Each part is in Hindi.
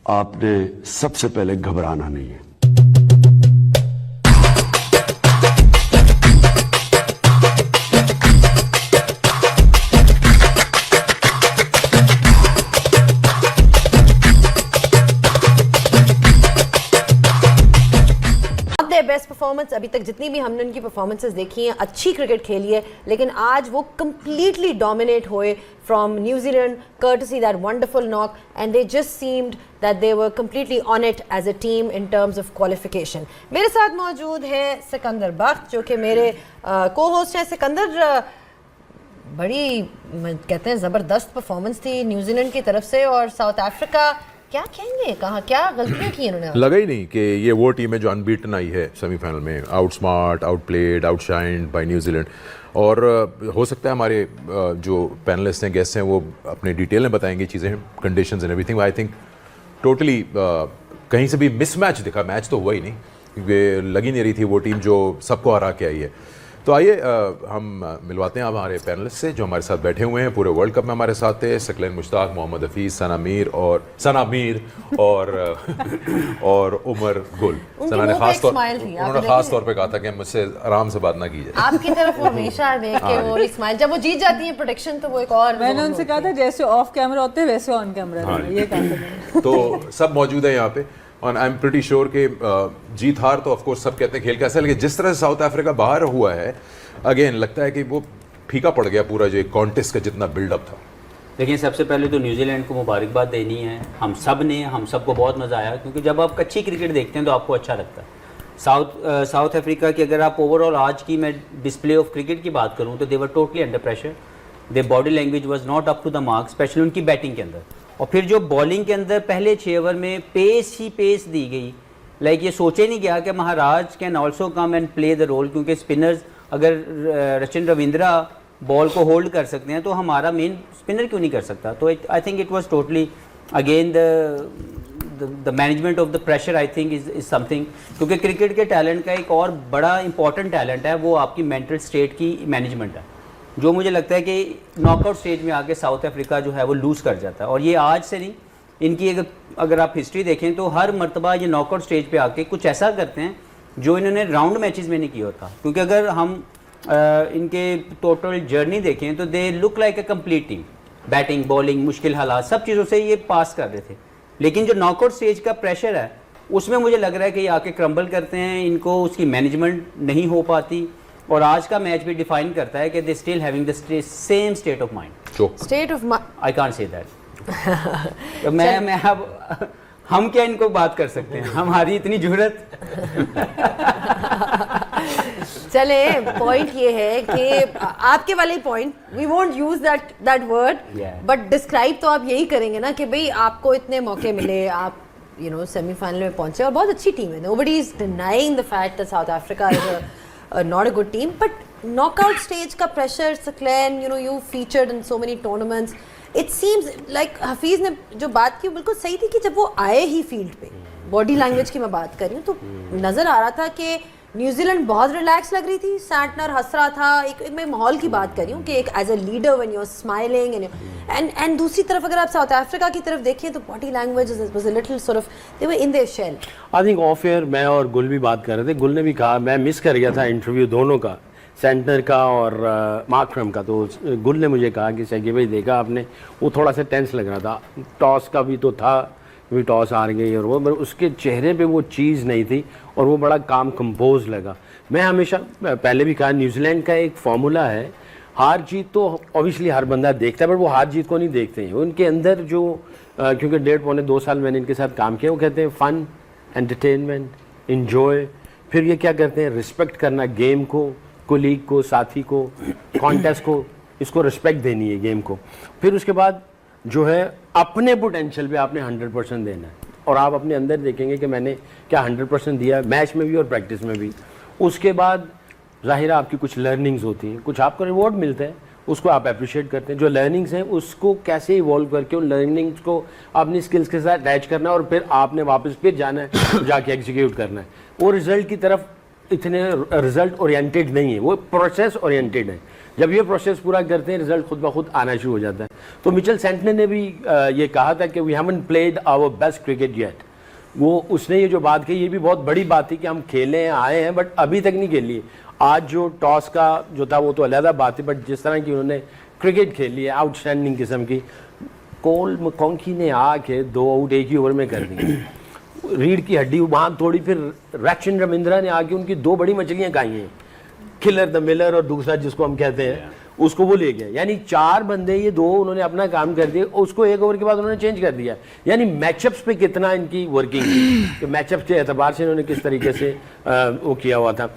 आपने सबसे पहले घबराना नहीं है। बेस्ट परफॉर्मेंस अभी तक जितनी भी हमने उनकी परफॉर्मेंसेस देखी हैं, अच्छी क्रिकेट खेली है, लेकिन आज वो कंप्लीटली डोमिनेट हुए from New Zealand courtesy that wonderful knock, and they just seemed that they were completely on it as a team in terms of qualification. मेरे साथ मौजूद है सिकंदर बख्त जो कि मेरे को होस्ट हैं। सिकंदर, बड़ी कहते हैं ज़बरदस्त परफॉर्मेंस थी न्यूजीलैंड की तरफ से, और साउथ अफ्रीका क्या कहेंगे, कहाँ क्या गलतियाँ की इन्होंने? लगा ही नहीं कि ये वो टीम है जो अनबीटन आई है सेमीफाइनल में, आउटस्मार्ट, आउटप्लेड, आउटशाइंड बाय न्यूजीलैंड। और हो सकता है हमारे जो पैनलिस्ट हैं, गेस्ट हैं, वो अपने डिटेल में बताएंगे चीज़ें, conditions and everything. I think totally कहीं से भी मिसमैच दिखा, मैच तो हुआ ही नहीं, क्योंकि लगी नहीं रही थी वो टीम जो सबको हरा के आई है। तो आइए हम मिलवाते हैं अब हमारे पैनलिस्ट से जो हमारे साथ बैठे हुए हैं, पूरे वर्ल्ड कप में हमारे साथ थे। सकलैन मुश्ताक, मोहम्मद हफीज़, सना मीर और उमर गुल। सना ने खास तौर पे कहा था कि मुझसे आराम से बात ना कीजिए। आपकी तरफ हमेशा देख के वो स्माइल, जब वो जीत जाती है प्रोटेक्शन तो वो एक और, मैंने उनसे कहा था जैसे ऑफ कैमरा होते हैं वैसे ऑन कैमरा ये कहा था। तो सब मौजूद है यहाँ पे, और आई एम प्रीटी श्योर कि जीत हार तो ऑफकोर्स सब कहते हैं खेल कैसा है, लेकिन जिस तरह से साउथ अफ्रीका बाहर हुआ है, अगेन लगता है कि वो फीका पड़ गया पूरा जो एक कॉन्टेस्ट का जितना बिल्डअप था। देखिए, सबसे पहले तो न्यूजीलैंड को मुबारकबाद देनी है, हम सबको बहुत मज़ा आया, क्योंकि जब आप अच्छी क्रिकेट देखते हैं तो आपको अच्छा लगता है। साउथ अफ्रीका की अगर आप ओवरऑल आज की मैं डिस्प्ले ऑफ क्रिकेट की बात करूँ तो they were totally under pressure, they body language was not up to the mark, specially उनकी बैटिंग के अंदर। और फिर जो बॉलिंग के अंदर पहले 6 ओवर में पेस दी गई, लाइक ये सोचे नहीं गया कि Maharaj can also come and play the role, क्योंकि स्पिनर्स अगर रचिन रविंद्रा बॉल को होल्ड कर सकते हैं तो हमारा मेन स्पिनर क्यों नहीं कर सकता? तो I think it was totally again the management of the pressure, I think is something, क्योंकि क्रिकेट के टैलेंट का एक और बड़ा इंपॉर्टेंट टैलेंट है वो आपकी मेंटल स्टेट की मैनेजमेंट है, जो मुझे लगता है कि नॉकआउट स्टेज में आके साउथ अफ्रीका जो है वो लूज़ कर जाता है। और ये आज से नहीं, इनकी अगर आप हिस्ट्री देखें तो हर मर्तबा ये नॉकआउट स्टेज पे आके कुछ ऐसा करते हैं जो इन्होंने राउंड मैचेस में नहीं किया होता। क्योंकि अगर हम इनके टोटल जर्नी देखें तो they look like a complete team, batting, bowling, मुश्किल हालात, सब चीज़ों से ये पास कर रहे थे। लेकिन जो नॉकआउट स्टेज का प्रेशर है उसमें मुझे लग रहा है कि ये आके क्रम्बल करते हैं, इनको उसकी मैनेजमेंट नहीं हो पाती। और आज का मैच भी डिफाइन करता है कि they still having the same state of mind. State of I can't say that. तो मैं अब हम क्या इनको बात कर सकते हैं, हमारी इतनी जुर्रत। चले, पॉइंट ये है कि आपके वाले point, we won't use that word, but describe तो आप यही करेंगे ना कि भाई आपको इतने मौके मिले, आप सेमीफाइनल में पहुंचे और बहुत अच्छी टीम है। Nobody is denying the fact that south Africa is not a good team, but knockout stage का pressure, Saklan, you featured in so many tournaments. It seems like Hafeez ने जो बात की बिल्कुल सही थी कि जब वो आए ही फील्ड पे, बॉडी लैंग्वेज की मैं बात कर रही हूँ, तो नज़र आ रहा था कि न्यूजीलैंड बहुत रिलैक्स लग रही थी, सैंटनर हंस रहा था। एक मैं माहौल की बात कर रही हूँ कि एक as a leader when you are smiling and दूसरी तरफ अगर आप साउथ अफ्रीका की तरफ देखें तो body language was a little sort of they were in their shell. I think of air मैं और गुल भी बात कर रहे थे, गुल ने भी कहा, मैं मिस कर गया था इंटरव्यू दोनों का, सेंटर का और मार्करम का। तो गुल ने मुझे कहा कि सैकी भाई देखा आपने, वो थोड़ा सा टेंस लग रहा था, टॉस का भी तो था, भी टॉस हार गई और वो, उसके चेहरे पे वो चीज़ नहीं थी और वो बड़ा काम कंपोज लगा। मैं हमेशा पहले भी कहा, न्यूजीलैंड का एक फार्मूला है, हार जीत तो ऑब्वियसली हर बंदा देखता है, बट वो हार जीत को नहीं देखते हैं। उनके अंदर जो क्योंकि 1.5-2 साल मैंने इनके साथ काम किया, वो कहते हैं फ़न, एंटरटेनमेंट, इन्जॉय, फिर ये क्या करते हैं, रिस्पेक्ट करना गेम को, कोलीग को, साथी को, कॉन्टेस्ट को, इसको रिस्पेक्ट देनी है गेम को। फिर उसके बाद जो है अपने पोटेंशियल पे आपने 100% देना है, और आप अपने अंदर देखेंगे कि मैंने क्या 100% दिया मैच में भी और प्रैक्टिस में भी। उसके बाद ज़ाहिर है आपकी कुछ लर्निंग्स होती हैं, कुछ आपको रिवॉर्ड मिलता है, उसको आप अप्रिशिएट करते हैं। जो लर्निंग्स हैं उसको कैसे इवॉल्व करके उन लर्निंग्स को अपनी स्किल्स के साथ अटैच करना है, और फिर आपने वापस फिर जाना है जाके एग्जीक्यूट करना है। वो रिजल्ट की तरफ इतने रिजल्ट ओरिएंटेड नहीं है, वो प्रोसेस ओरिएंटेड है। जब ये प्रोसेस पूरा करते हैं रिजल्ट खुद ब खुद आना शुरू हो जाता है। तो मिचेल सेंटनर ने भी ये कहा था कि we haven't played our best cricket yet. वो उसने ये जो बात कही ये भी बहुत बड़ी बात थी कि हम खेले हैं, आए हैं, बट अभी तक नहीं खेली। आज जो टॉस का जो था वो तो अलग बात है, बट जिस तरह की उन्होंने क्रिकेट खेली है आउटस्टैंडिंग किस्म की। कोल मकॉन्की ने आके 2 आउट एक ही ओवर में कर दी, रीढ़ की हड्डी वहाँ थोड़ी, फिर रचिन रविंद्रा ने आके उनकी 2 बड़ी मछलियाँ खाई हैं, किलर द मिलर और दूसरा जिसको हम कहते हैं उसको वो ले गया। यानी 4 बंदे ये 2 उन्होंने अपना काम कर दिया, उसको 1 ओवर के बाद उन्होंने चेंज कर दिया। यानी मैचअप्स पे कितना इनकी वर्किंग थी, तो मैचअप्स के एतबार से इन्होंने किस तरीके से वो किया हुआ था।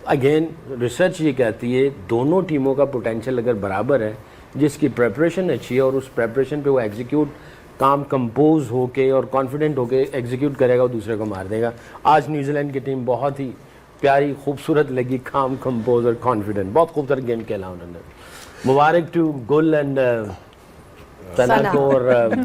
अगेन रिसर्च ये कहती है दोनों टीमों का पोटेंशियल अगर बराबर है, जिसकी प्रेपरेशन अच्छी है और उस प्रेपरेशन पे वो एग्जीक्यूट काम कंपोज होके और कॉन्फिडेंट होके एग्जीक्यूट करेगा, वो दूसरे को मार देगा। आज न्यूजीलैंड की टीम बहुत ही प्यारी खूबसूरत लगी, काम कंपोज और कॉन्फिडेंट, बहुत खूबसूरत गेम खेला उन्होंने। मुबारक टू गुल एंड सना को। और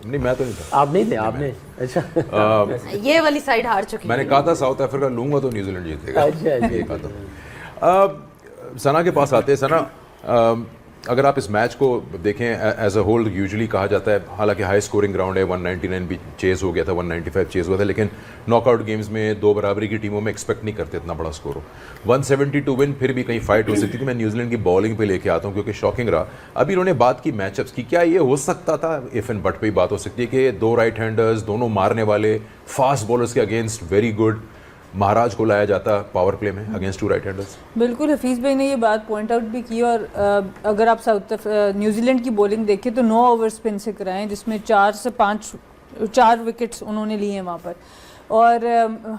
नहीं मैं तो नहीं था। आप नहीं थे? आपने अच्छा ये वाली साइड हार चुकी मैंने कहा था साउथ अफ्रीका लूंगा तो न्यूजीलैंड जीतेगा। अच्छा, अच्छा। ये कहा था। सना के पास आते हैं। सना, अगर आप इस मैच को देखें एज अ होल, यूजुअली कहा जाता है, हालांकि हाई स्कोरिंग ग्राउंड है, 199 भी चेज हो गया था, 195 चेज हुआ था, लेकिन नॉकआउट गेम्स में 2 बराबरी की टीमों में एक्सपेक्ट नहीं करते इतना बड़ा स्कोर हो। 170 टू विन, फिर भी कहीं फाइट हो सकती थी। मैं न्यूजीलैंड की बॉलिंग पे लेके आता हूँ क्योंकि शॉकिंग रहा। अभी इन्होंने बात की मैचअप्स की, क्या ये हो सकता था, इफ एंड बट पे बात हो सकती है कि 2 राइट हैंडर्स, दोनों मारने वाले फास्ट बॉलर्स के अगेंस्ट वेरी गुड, महाराज को लाया जाता पावर प्ले में अगेंस्ट 2 राइट हैंडर्स? बिल्कुल, हफीज़ भाई ने ये बात पॉइंट आउट भी की। और अगर आप न्यूजीलैंड की बॉलिंग देखें तो 9 ओवर स्पिन से कराएं, जिसमें 4 से 4 विकेट्स उन्होंने लिए हैं वहाँ पर। और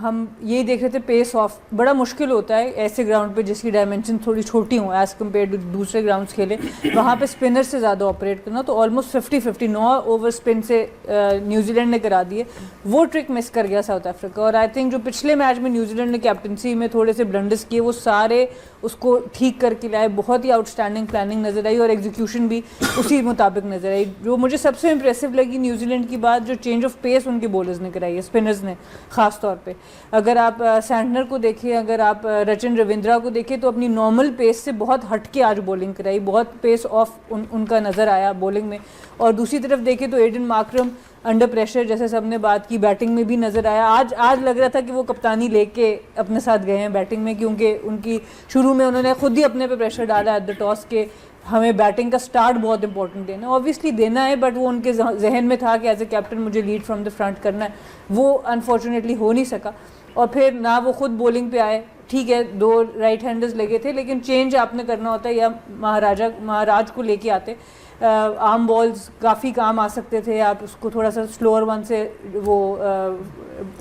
हम यही देख रहे थे पेस ऑफ बड़ा मुश्किल होता है ऐसे ग्राउंड पे जिसकी डायमेंशन थोड़ी छोटी हो एज़ कम्पेयर टू दूसरे ग्राउंड्स खेले, वहाँ पे स्पिनर से ज़्यादा ऑपरेट करना। तो ऑलमोस्ट 50-50 9 ओवर स्पिन से न्यूजीलैंड ने करा दिए। वो ट्रिक मिस कर गया साउथ अफ्रीका। और आई थिंक जो पिछले मैच में न्यूजीलैंड ने कैप्टनसी में थोड़े से ब्लंडर्स किए वो सारे उसको ठीक करके लाए। बहुत ही आउटस्टैंडिंग प्लानिंग नज़र आई और एग्जीक्यूशन भी उसी मुताबिक नज़र आई। जो मुझे सबसे इंप्रेसिव लगी न्यूजीलैंड की बात, जो चेंज ऑफ पेस उनके बॉलर्स ने कराई है, स्पिनर्स ने ख़ास तौर पे। अगर आप सैंटनर को देखें, अगर आप रचिन रविंद्रा को देखें, तो अपनी नॉर्मल पेस से बहुत हटके आज बॉलिंग कराई, बहुत पेस ऑफ उनका नज़र आया बॉलिंग में। और दूसरी तरफ देखें तो एडन मार्करम अंडर प्रेशर, जैसे सबने बात की, बैटिंग में भी नज़र आया। आज लग रहा था कि वो कप्तानी लेके अपने साथ गए हैं बैटिंग में, क्योंकि उनकी शुरू में उन्होंने खुद ही अपने पे प्रेशर डाला एट द टॉस के हमें बैटिंग का स्टार्ट बहुत इंपॉर्टेंट देना है। ऑब्वियसली देना है, बट वो उनके जहन में था कि एज ए कैप्टन मुझे लीड फ्रॉम द फ्रंट करना है। वो अनफॉर्चुनेटली हो नहीं सका। और फिर ना वो खुद बॉलिंग पे आए, ठीक है 2 राइट हैंडर्स लगे थे, लेकिन चेंज आपने करना होता है। या महाराज को लेके आते, आर्म बॉल्स काफ़ी काम आ सकते थे, आप उसको थोड़ा सा स्लोअर वन से वो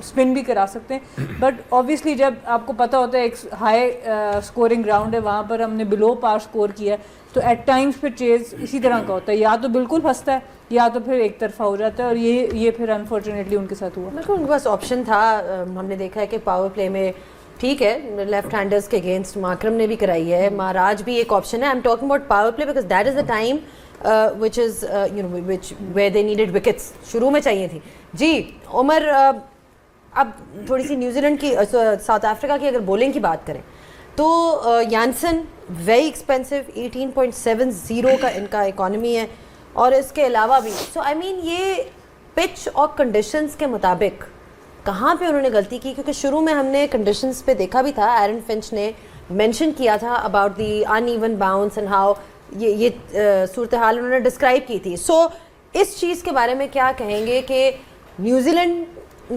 स्पिन भी करा सकते हैं। बट ऑब्वियसली जब आपको पता होता है एक हाई स्कोरिंग ग्राउंड है, वहाँ पर हमने बिलो पार स्कोर किया है, तो एट टाइम्स फिर चेज इसी तरह का होता है, या तो बिल्कुल फंसता है या तो फिर एक तरफा हो जाता है। और ये फिर अनफॉर्चुनेटली उनके साथ हुआ। बिल्कुल उनके पास ऑप्शन था। हमने देखा है कि पावर प्ले में ठीक है लेफ्ट हैंडर्स के अगेंस्ट मार्करम ने भी कराई है, महाराज भी एक ऑप्शन है। I am talking about power play because that is the time which is where they needed wickets, शुरू में चाहिए थी। जी उमर, अब थोड़ी सी न्यूजीलैंड की साउथ अफ्रीका की अगर बॉलिंग की बात करें तो यानसन वेरी एक्सपेंसिव, 18.70 का इनका इकोनॉमी है। और इसके अलावा भी सो आई मीन ये पिच और कंडीशंस के मुताबिक कहाँ पे उन्होंने गलती की, क्योंकि शुरू में हमने कंडीशंस पे देखा भी था, एरन फिंच ने मेंशन किया था about the uneven bounce and how ये सूरत हाल उन्होंने डिस्क्राइब की थी। सो इस चीज़ के बारे में क्या कहेंगे कि न्यूजीलैंड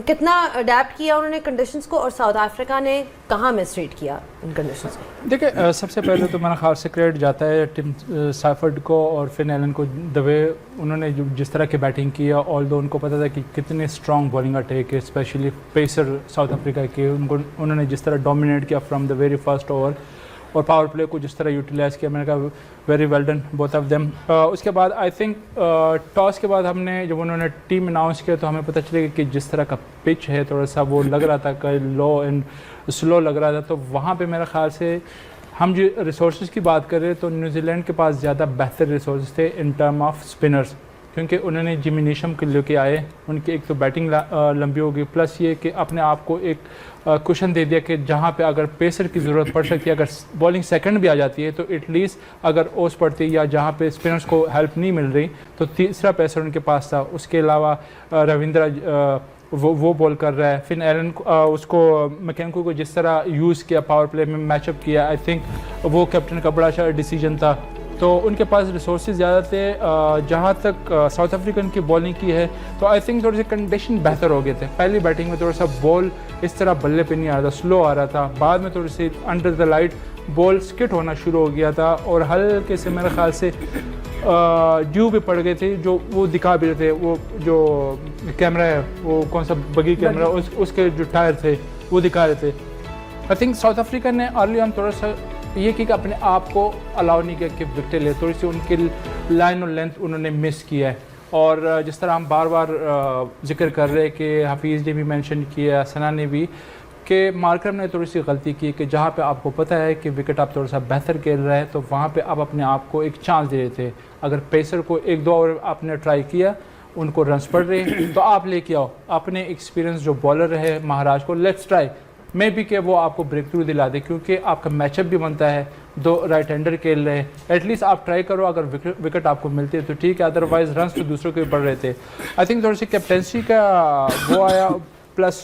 कितना अडेप्ट किया उन्होंने कंडीशंस को और साउथ अफ्रीका ने कहाँ मिसरीड किया इन कंडीशंस को? देखिए सबसे पहले तो मेरा ख्याल से क्रेडिट जाता है टिम साइफर्ड को और फिन एलन को, द वे उन्होंने जिस तरह की बैटिंग की, ऑल्दो उनको पता था कि कितने स्ट्रॉन्ग बॉलिंग अटैक है, स्पेशली पेसर साउथ अफ्रीका के, उन्होंने जिस तरह डोमिनेट किया from the very first over और पावर प्ले को जिस तरह यूटिलाइज़ किया, मैंने कहा very well done both of them. उसके बाद आई थिंक टॉस के बाद हमने जब उन्होंने टीम अनाउंस किया तो हमें पता चलेगा कि जिस तरह का पिच है थोड़ा सा वो लग रहा था कि लो एंड स्लो लग रहा था। तो वहाँ पे मेरे ख्याल से हम जो रिसोर्स की बात कर रहे हैं तो न्यूजीलैंड के पास ज़्यादा बेहतर रिसोर्स थे इन टर्म ऑफ स्पिनर्स। क्योंकि उन्होंने जिमी नीशम के लेके आए, उनकी एक तो बैटिंग लंबी होगी, प्लस ये कि अपने आप को एक कुशन दे दिया कि जहाँ पे अगर पेसर की ज़रूरत पड़ सकती है, अगर बॉलिंग सेकंड भी आ जाती है तो एटलीस्ट अगर ओस पड़ती या जहाँ पे स्पिनर्स को हेल्प नहीं मिल रही तो तीसरा पेसर उनके पास था। उसके अलावा रविंद्रा वो बॉल कर रहा है, फिर एलन उसको मैकेनिको को जिस तरह यूज़ किया पावर प्ले में मैचअप किया, आई थिंक वो कैप्टन का बड़ा अच्छा डिसीजन था। तो उनके पास रिसोर्सेज ज़्यादा थे। जहाँ तक साउथ अफ्रीकन की बॉलिंग की है तो आई थिंक थोड़े से कंडीशन बेहतर हो गए थे। पहली बैटिंग में थोड़ा सा बॉल इस तरह बल्ले पे नहीं आ रहा था, स्लो आ रहा था। बाद में थोड़ी सी under the light ball skid होना शुरू हो गया था और हल्के से मेरे ख्याल से ड्यू भी पड़ गए थे, जो वो दिखा भी रहे थे। वो जो कैमरा है, वो कौन सा बगी कैमरा, उसके जो टायर थे वो दिखा रहे थे। आई थिंक साउथ अफ्रीका ने अर्ली ऑन थोड़ा सा ये कि अपने आप को अलाउ नहीं किया कि विकेट ले, थोड़ी सी उनकी लाइन और लेंथ उन्होंने मिस किया है। और जिस तरह हम बार बार जिक्र कर रहे हैं कि हफीज़ ने भी मेंशन किया, सना ने भी, कि मार्करम ने थोड़ी सी गलती की कि जहाँ पे आपको पता है कि विकेट आप थोड़ा सा बेहतर खेल रहे हैं तो वहाँ पे आप अपने आप को एक चांस दे रहे थे। अगर पेसर को 1-2 ओवर आपने ट्राई किया, उनको रन्स पड़ रहे तो आप लेके आओ अपने एक्सपीरियंस जो बॉलर है महाराज को, लेट्स ट्राई मे बी कि वो आपको ब्रेक थ्रू दिला दे, क्योंकि आपका मैचअप भी बनता है, 2 राइट हैंडर खेल रहे हैं, एटलीस्ट आप ट्राई करो। अगर विकेट आपको मिलती है तो ठीक है, अदरवाइज रन्स तो दूसरों के भी बढ़ रहे थे। आई थिंक थोड़ी सी कैप्टेंसी का वो आया, प्लस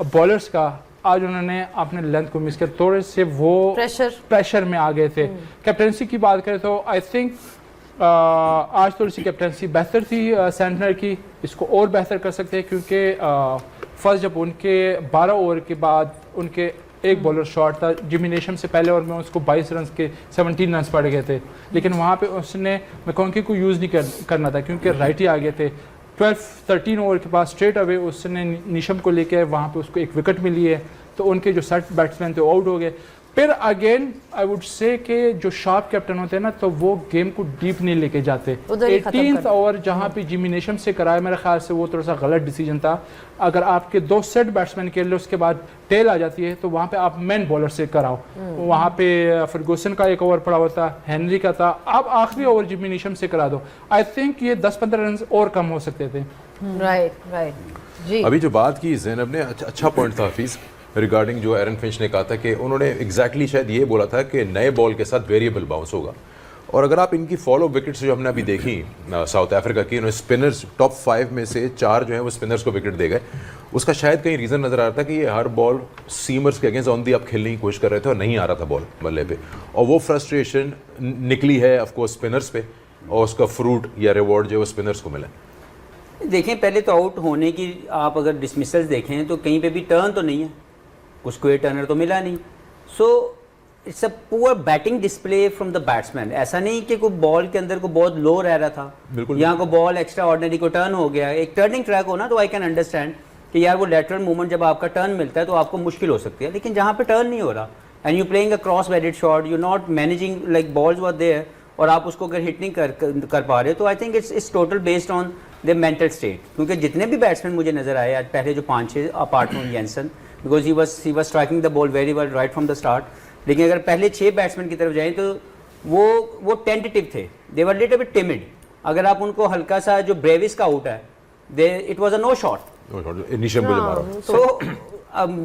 बॉलर्स का आज उन्होंने अपने लेंथ को मिस किया, थोड़े से वो प्रेशर में आ गए थे। कैप्टेंसी की बात करें तो आई थिंक आज थोड़ी सी कैप्टेंसी बेहतर थी सेंटनर की, इसको और बेहतर कर सकते हैं, क्योंकि फर्स्ट जब उनके 12 ओवर के बाद उनके एक बॉलर शॉट था, जिमी नेशम से पहले ओवर में उसको 22 रन के 17 रन पड़ गए थे, लेकिन वहाँ पे उसने मैकोंकी को यूज़ नहीं करना था क्योंकि राइट ही आ गए थे। 12-13 ओवर के बाद स्ट्रेट अवे उसने नीशम को लेके वहाँ पे उसको एक विकेट मिली है, तो उनके जो सेट बैट्समैन थे आउट हो गए। फिर अगेन आई वुड से कि जो शार्प कैप्टन होते हैं ना, तो वो गेम को डीप नहीं लेके जाते। 18th ओवर जहाँ पे जिमी नेशम से कराया, मेरे ख्याल से वो थोड़ा सा गलत डिसीजन था। अगर आपके 2 सेट बैट्समैन खेल लो, उसके बाद टेल आ जाती है, तो वहाँ पे आप मेन बॉलर से कराओ। वहाँ पे फर्गूसन का 1 ओवर पड़ा हुआ था, हेनरी का था, आप आखिरी ओवर जिमी नेशम से करा दो। आई थिंक ये 10-15 रन और कम हो सकते थे। राइट जी। अभी जो बात की ज़ैनब ने, अच्छा पॉइंट था हफीज़, रिगार्डिंग जो एरन फिंच ने कहा था कि उन्होंने एग्जैक्टली शायद ये बोला था कि नए बॉल के साथ वेरिएबल बाउंस होगा। और अगर आप इनकी फॉलो विकेट्स जो हमने अभी देखी साउथ अफ्रीका की, उन्होंने स्पिनर्स टॉप 5 में से 4 जो है वो स्पिनर्स को विकेट दे गए। उसका शायद कहीं रीज़न नज़र आ रहा था कि ये हर बॉल सीमर्स के अगेंस्ट ऑन दी आप खेलने की कोशिश कर रहे थे और नहीं आ रहा था बॉल बल्ले पे, और वो फ्रस्ट्रेशन निकली है ऑफकोर्स स्पिनर्स पे, और उसका फ्रूट या रिवॉर्ड जो है वो स्पिनर्स को मिला। देखें, पहले तो आउट होने की आप अगर डिसमिसल्स देखें तो कहीं पे भी टर्न तो नहीं है, उसको ये टर्नर तो मिला नहीं। So it's a poor batting display from the batsman. ऐसा नहीं कि कोई बॉल के अंदर को बहुत लो रह रहा था, यहाँ को बॉल एक्स्ट्रा ऑर्डिनरी को टर्न हो गया। एक टर्निंग ट्रैक हो ना तो आई कैन अंडरस्टैंड कि यार वो लेटरल मूवमेंट जब आपका टर्न मिलता है तो आपको मुश्किल हो सकती है, लेकिन जहाँ पे टर्न नहीं हो रहा and you playing a cross batted shot, you not managing like balls were there, और आप उसको अगर हिट नहीं कर पा रहे, तो I think it's total based on the mental state. क्योंकि जितने भी बैट्समैन मुझे नजर आए आज पहले जो 5-6 apart from Jansen, because he was striking the ball very well right from the start, लेकिन अगर पहले 6 बैट्समैन की तरफ जाएं तो वो टेंटेटिव थे, दे वर लिटिल बिट टिमिड। अगर आप उनको हल्का सा, जो ब्रेविस का आउट है, it was a no shot. So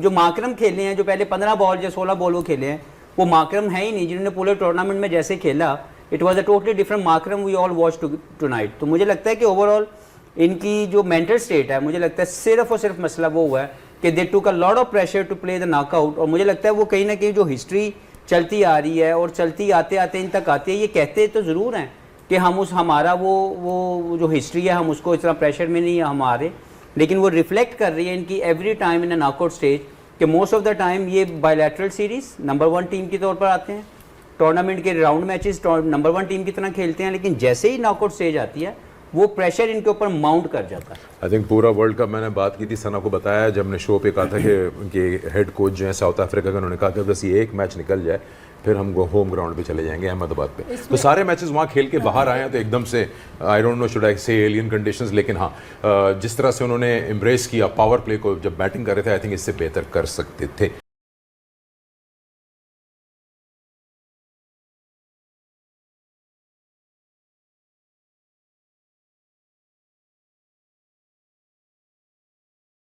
जो माकरम खेले हैं, जो पहले 15 बॉल या 16 बॉल वो खेले हैं, वो माकरम है ही नहीं जिन्होंने पूरे टूर्नामेंट में जैसे खेला। It was a totally different Markram we all watch tonight. तो मुझे लगता है कि ओवरऑल इनकी जो मेंटल स्टेट है, मुझे लगता है सिर्फ और सिर्फ मसला वो हुआ है कि they took a lot of pressure to play the knockout. और मुझे लगता है वो कहीं ना कहीं जो हिस्ट्री चलती आ रही है और चलती आते आते इन तक आती है, ये कहते तो ज़रूर हैं कि हम हमारा वो जो हिस्ट्री है हम उसको इस तरह प्रेशर में नहीं हमारे, लेकिन वो रिफ्लेक्ट कर रही है इनकी every time in a knockout stage कि मोस्ट ऑफ द टाइम ये बायलैटरल सीरीज नंबर 1 टीम के तौर पर आते हैं, टूर्नामेंट के राउंड मैचेस नंबर 1 टीम की तरह खेलते हैं, लेकिन जैसे ही नॉकआउट स्टेज आती है वो प्रेशर इनके ऊपर माउंट कर जाता है। आई थिंक पूरा वर्ल्ड कप मैंने बात की थी, सना को बताया जब हमने शो पे कहा था कि उनके हेड कोच जो है साउथ अफ्रीका का, उन्होंने कहा कि बस ये एक मैच निकल जाए फिर हम होम ग्राउंड पे चले जाएंगे अहमदाबाद पे। तो सारे मैचेस वहाँ खेल के बाहर आए हैं, तो एकदम से I don't know should I से एलियन कंडीशंस, लेकिन हाँ जिस तरह से उन्होंने एम्ब्रेस किया पावर प्ले को जब बैटिंग कर रहे थे, आई थिंक इससे बेहतर कर सकते थे।